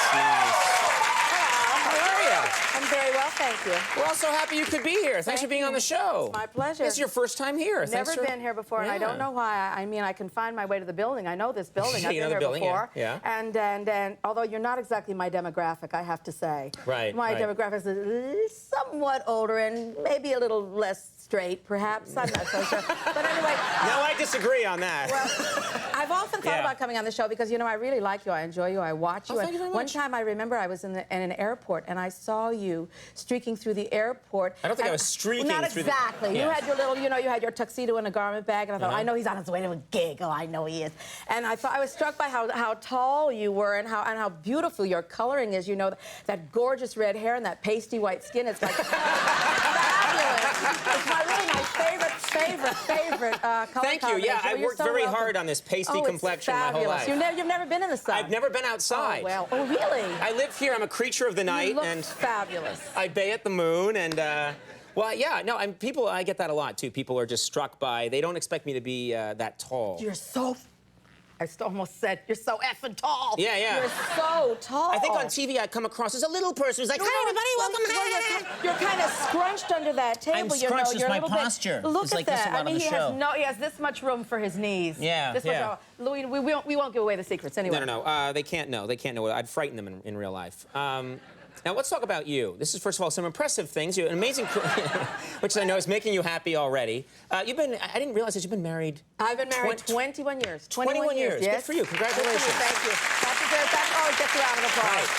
That's nice. I'm very well, thank you. We're all so happy you could be here. Thanks for being on the show. It's my pleasure. This is your first time here. Never been here before, and I don't know why. I mean, I can find my way to the building. I know this building. I've been here before. Yeah. And although you're not exactly my demographic, I have to say. Right. My demographic is somewhat older and maybe a little less straight, perhaps. I'm not so sure. But anyway. No, I disagree on that. Well, I've often thought about coming on the show because, you know, I really like you. I enjoy you. I watch you. Thank you very much. One time I remember I was in an airport and I saw you streaking through the airport. I don't think I was streaking through the... Not exactly. You had your little, you know, you had your tuxedo and a garment bag, and I thought, I know he's on his way to a gig. Oh, I know he is. And I thought I was struck by how tall you were and how beautiful your coloring is. You know, that gorgeous red hair and that pasty white skin. It's like fabulous. It's my favorite color Thank you. Yeah, I worked very hard on this pasty complexion my whole life. You've never been in the sun. I've never been outside. Oh, well. Oh, really? I live here. I'm a creature of the night. You look and fabulous. I bay at the moon and... well, yeah, no, people, I get that a lot, too. People are just struck by, they don't expect me to be that tall. You're so, I almost said, you're so effing tall. Yeah, yeah. You're so tall. I think on TV I come across as a little person who's like, hi, everybody, welcome. You're kind of scrunched under that table. I'm scrunched, it's my posture. Look it's at like that. This a lot I mean, on the show. he has this much room for his knees. Yeah, this much, Louis, we won't give away the secrets anyway. No. They can't know. They can't know. I'd frighten them in real life. Now, let's talk about you. This is, first of all, some impressive things. You're an amazing which I know is making you happy already. I didn't realize that you've been married... I've been married 21 years. 21 years. Yes. Good for you. Congratulations. Thank you. That always gets you out of the applause. Right.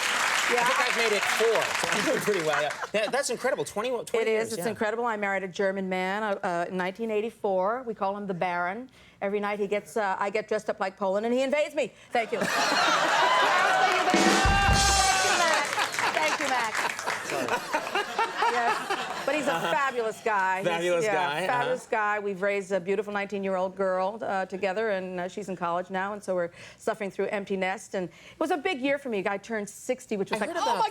Yeah. I think I've made it 4, so I'm doing pretty well. Yeah, that's incredible. 20 it years. Is. It's incredible. I married a German man in 1984. We call him the Baron. Every night he gets, I get dressed up like Poland, and he invades me. Thank you. Thank you, Max. Yes. But he's a fabulous guy. Fabulous guy. Fabulous guy. We've raised a beautiful 19-year-old girl together, and she's in college now, and so we're suffering through empty nest. And it was a big year for me. I turned 60, which was like, oh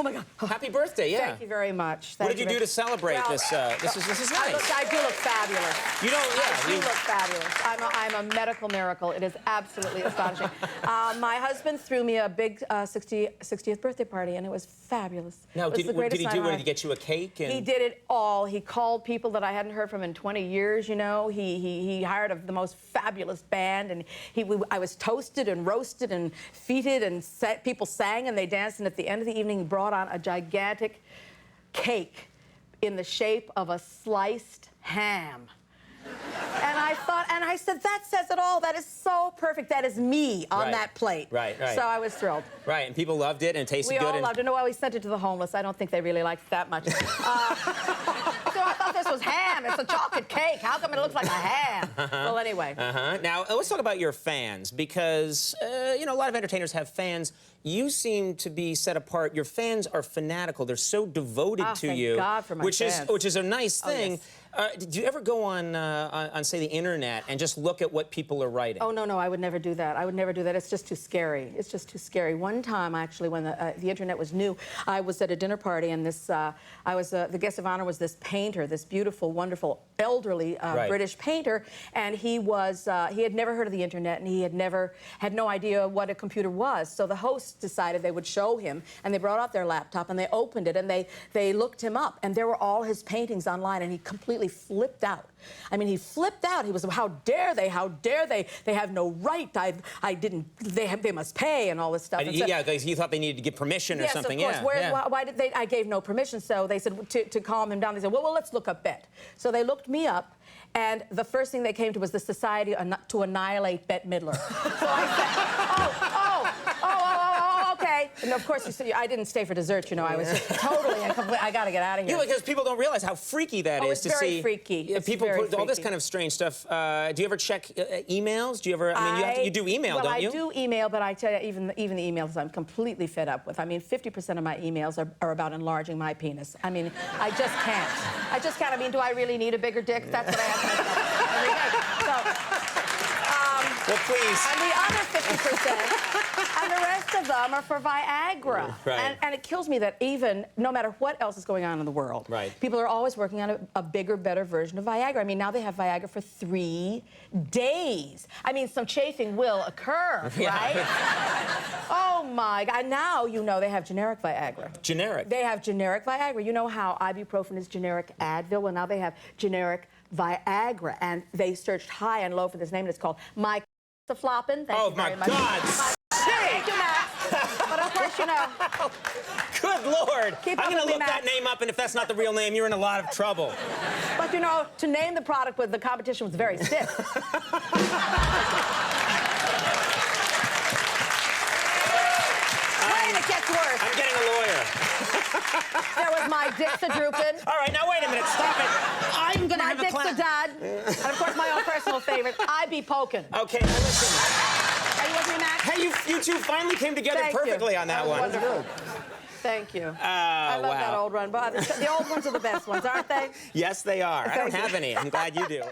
my God. Happy birthday, yeah. Thank you very much. What did you do to celebrate this? This is nice. I do look fabulous. You don't, yeah. I do look fabulous. I'm a medical miracle. It is absolutely astonishing. My husband threw me a big 60th birthday party, and it was fabulous. Now, did he get you a cake? He did it all. He called people that I hadn't heard from in 20 years, you know. He hired the most fabulous band, and I was toasted and roasted and feted, and people sang and they danced, and at the end of the evening, he brought on a gigantic cake in the shape of a sliced ham. And I thought, and I said, that says it all. That is so perfect. That is me on that plate. Right. So I was thrilled. Right, and people loved it, and it tasted good. We all loved it. No, well, we sent it to the homeless. I don't think they really liked it that much. So I thought this was ham. It's a chocolate cake. How come it looks like a ham? Well, anyway. Now, let's talk about your fans, because, you know, a lot of entertainers have fans. You seem to be set apart. Your fans are fanatical. They're so devoted to you. Thank God for my fans. Which is a nice thing. Yes. Did you ever go on, say, the internet and just look at what people are writing? Oh, no, I would never do that. I would never do that. It's just too scary. It's just too scary. One time, actually, when the internet was new, I was at a dinner party, and the guest of honor was this painter, this beautiful, wonderful, elderly British painter, and he had never heard of the internet, and he had no idea what a computer was. So the host decided they would show him, and they brought out their laptop, and they opened it, and they looked him up, and there were all his paintings online, and he completely flipped out. I mean, he flipped out. He was, how dare they, they have no right, they must pay, and all this stuff. Yeah, because he thought they needed to give permission or something. Yes, of course. Why did they, I gave no permission, so they said, to calm him down, they said, well, let's look up Bette. So they looked me up, and the first thing they came to was the Society to Annihilate Bette Midler. So I said, okay. And of course, I didn't stay for dessert, you know. I was just totally and completely, I got to get out of here. Yeah, because people don't realize how freaky that is to see. It's very freaky. People put all this kind of strange stuff. Do you ever check emails? Do you ever, you do email, don't you? Well, I do email, but I tell you, even the emails I'm completely fed up with. I mean, 50% of my emails are about enlarging my penis. I mean, I just can't. I mean, do I really need a bigger dick? That's what I ask myself every day. So, well, please. And the other 50%, and the rest of them are for Viagra. Right. And it kills me that even, no matter what else is going on in the world, right, people are always working on a bigger, better version of Viagra. I mean, now they have Viagra for 3 days. I mean, some chafing will occur, right? Oh, my God. Now you know they have generic Viagra. Generic? They have generic Viagra. You know how ibuprofen is generic Advil? Well, now they have generic Viagra. And they searched high and low for this name, and it's called My the Floppin'. Thank you very much. God! Thank you, Max. But of course, you know. Good Lord! Keep I'm going to look Max. that name up, and if that's not the real name, you're in a lot of trouble. But you know, to name the product with the competition was very stiff. Wait, it gets worse. I'm getting a lawyer. There was my Dixadrupin. All right, now wait a minute. Stop it. I'm going to My have a class. Dixadad. And of course, my own personal favorite, I be poking. Okay, now listen. Are you with me, Max? Hey, you two finally came together perfectly on that one. Wonderful. Thank you. I love that old run. But the old ones are the best ones, aren't they? Yes, they are. I don't Thank you. have any. I'm glad you do.